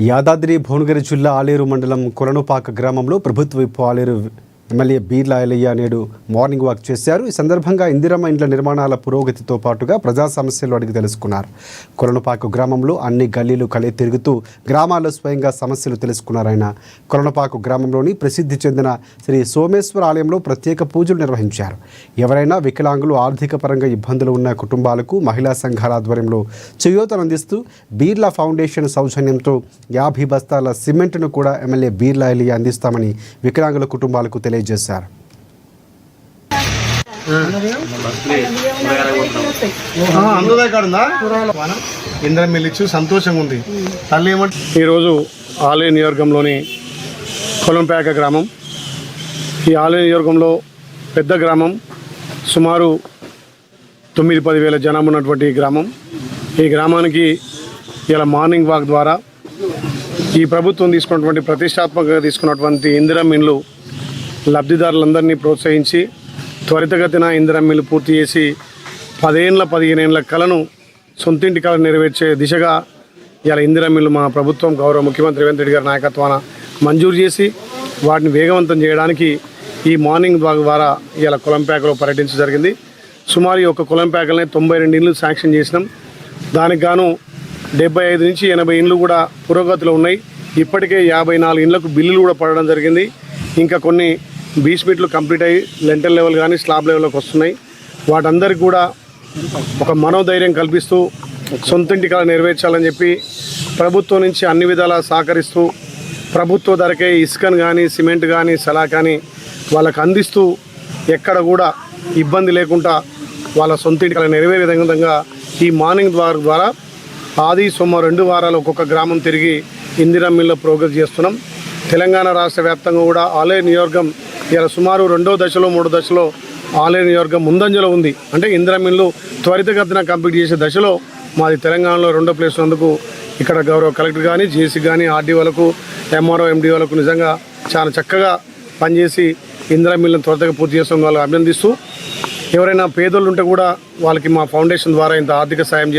యాదాద్రి భువనగిరి జిల్లా ఆలేరు మండలం కొలనుపాక గ్రామంలో ప్రభుత్వ విప్ ఆలేరు ఎమ్మెల్యే బీర్లా ఐలయ్య నేడు మార్నింగ్ వాక్ చేశారు. ఈ సందర్భంగా ఇందిరమ్మ ఇండ్ల నిర్మాణాల పురోగతితో పాటుగా ప్రజా సమస్యలు అడిగి తెలుసుకున్నారు. కొలనుపాక గ్రామంలో అన్ని గల్లీలు కలిసి తిరుగుతూ గ్రామాల్లో స్వయంగా సమస్యలు తెలుసుకున్నారు. ఆయన కొలనుపాక గ్రామంలోని ప్రసిద్ధి చెందిన శ్రీ సోమేశ్వర ఆలయంలో ప్రత్యేక పూజలు నిర్వహించారు. ఎవరైనా వికలాంగులు ఆర్థిక పరంగా ఇబ్బందులు ఉన్న కుటుంబాలకు మహిళా సంఘాల ఆధ్వర్యంలో చేయూతను అందిస్తూ బీర్లా ఫౌండేషన్ సౌజన్యంతో 50 బస్తాల సిమెంట్ను కూడా ఎమ్మెల్యే బీర్లా ఐలయ్య అందిస్తామని వికలాంగుల కుటుంబాలకు తెలియజేశారు. సంతోషంగా ఉంది. ఈరోజు ఆలయ నియోజకంలోని కొలంపాక గ్రామం, ఈ ఆలయ నియోజకంలో పెద్ద గ్రామం, సుమారు 9-10 వేల జనాభా ఉన్నటువంటి గ్రామం. ఈ గ్రామానికి ఇలా మార్నింగ్ వాక్ ద్వారా ఈ ప్రభుత్వం తీసుకున్నటువంటి ప్రతిష్టాత్మకంగా తీసుకున్నటువంటి ఇందిరమ్మ ఇండ్లు లబ్ధిదారులందరినీ ప్రోత్సహించి త్వరితగతిన ఇందిరమ్మ ఇల్లు పూర్తి చేసి 10-15 ఏళ్ల కలను సొంతింటి కళ నెరవేర్చే దిశగా ఇలా ఇందిరమ్మ ఇల్లు మా ప్రభుత్వం గౌరవ ముఖ్యమంత్రి రేవంత్ రెడ్డి గారి నాయకత్వాన మంజూరు చేసి వాటిని వేగవంతం చేయడానికి ఈ మార్నింగ్ వాక్ ద్వారా ఇలా కొలంపాకలో పర్యటించడం జరిగింది. సుమారు ఈ ఒక్క కొలంపాకలనే 92 ఇండ్లు శాంక్షన్ చేసినాం. దానికి గాను 75 నుంచి 80 ఇండ్లు కూడా పురోగతిలో ఉన్నాయి. ఇప్పటికే 54 ఇండ్లకు బిల్లులు కూడా పడడం జరిగింది. ఇంకా కొన్ని బేస్మెంట్లు కంప్లీట్ అయ్యి లెంటల్ లెవెల్ కానీ స్లాబ్ లెవెల్లోకి వస్తున్నాయి. వాటందరికీ కూడా ఒక మనోధైర్యం కల్పిస్తూ సొంతింటి కళ నెరవేర్చాలని చెప్పి ప్రభుత్వం నుంచి అన్ని విధాలా సహకరిస్తూ ప్రభుత్వ ధరకే ఇసుకను కానీ సిమెంట్ కానీ సలా కానీ వాళ్ళకు అందిస్తూ ఎక్కడ కూడా ఇబ్బంది లేకుండా వాళ్ళ సొంతింటి కళ నెరవేరే విధంగా ఈ మార్నింగ్ ద్వారా ఆది సోమవారం 2 వారాలు ఒక్కొక్క గ్రామం తిరిగి ఇందిరమ్మ ఇళ్ళ ప్రోగ్రెస్ చేస్తున్నాం. తెలంగాణ రాష్ట్ర వ్యాప్తంగా కూడా ఆలయ నియోజకం ఇలా సుమారు 2వ దశలో 3వ దశలో ఆలయ నియోజకం ముందంజలో ఉంది. అంటే ఇందిరమ్మ ఇల్లు త్వరితగతిన కంప్లీట్ చేసే దశలో మాది తెలంగాణలో 2వ ప్లేస్ ఉన్నందుకు ఇక్కడ గౌరవ కలెక్టర్ కానీ జేసీ కానీ ఆర్డీఓలకు ఎంఆర్ఓ ఎండిఓలకు నిజంగా చాలా చక్కగా పనిచేసి ఇందిరమ్మ ఇల్లును త్వరితగా పూర్తి చేసిన వాళ్ళు అభినందిస్తూ ఎవరైనా పేదోళ్ళు ఉంటే కూడా వాళ్ళకి మా ఫౌండేషన్ ద్వారా ఇంత ఆర్థిక సాయం